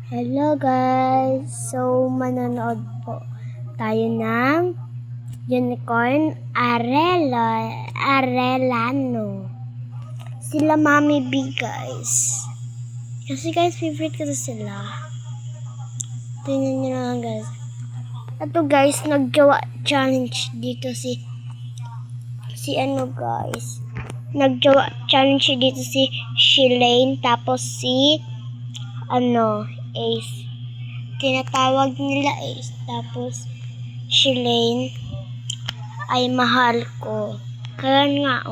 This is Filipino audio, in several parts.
Hello guys! So, manonood po tayo ng Unicorn Arellano. Sila Mami B guys. Kasi guys, favorite ko na sila. Tingnan nyo lang guys. Ito guys, nagjowa challenge dito si guys. Nagjowa challenge dito si Shilane tapos si Ace. Tinatawag nila Ace. Tapos, Shilane ay mahal ko. Kaya nga,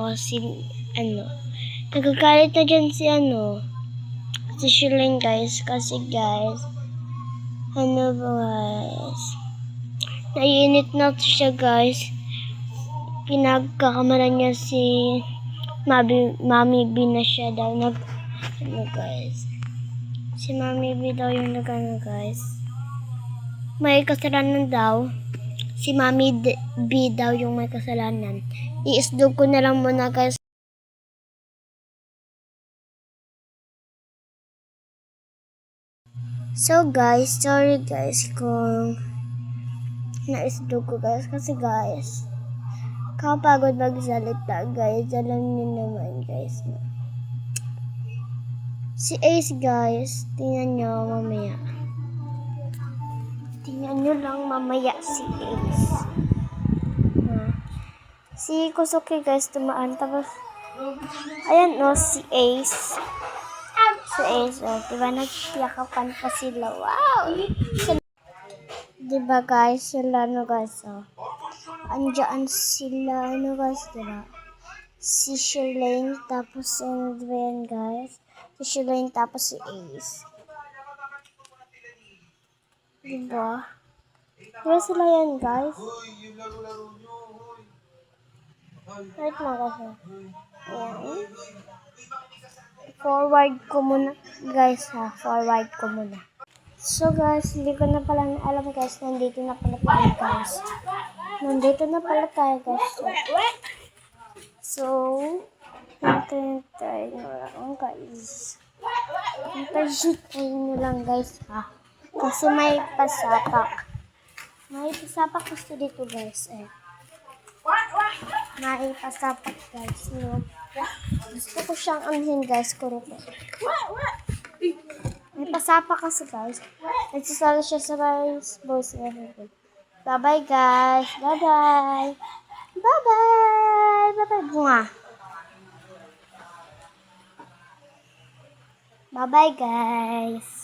nagagalit na dyan si Shilane guys. Kasi guys, guys, naiinit na siya guys. Pinagkakamalan niya si Mami B na siya daw. Guys. Si Mami B daw yung guys. May kasalanan daw. Si Mami B daw yung may kasalanan. I-isdog ko na lang muna guys. So guys, sorry guys kung na-isdog ko guys. Kasi guys, kapagod magsalita guys. Alam niyo naman guys. Si Ace guys, tingnan nyo mamaya. Tingnan nyo lang mamaya si Ace. Si Kusuke guys tumaan. Tapos, ayan si Ace. Si Ace, diba nagtiyakapan pa sila. Wow! Diba guys, sila guys, Andiyan sila, guys, diba? Si Shilane, tapos diba yan guys? Si Shilane, tapos si Ace. Diba? Diba sila yan guys? Wait lang kasi. Ayan. Forward ko muna guys forward ko muna. So guys, hindi ko na pala alam guys, nandito na pala tayo guys. Nandito na pala tayo guys. So, hintay nyo lang guys. Hintay nyo lang guys Kasi may pasapak. May pasapak gusto dito guys May pasapak guys Gusto ko siyang anhin guys, kurutin. May pasapa kasi guys. Nagsasala siya sa guys. Bye-bye guys. Bye-bye. Bye-bye. Bye-bye bunga. Bye-bye guys.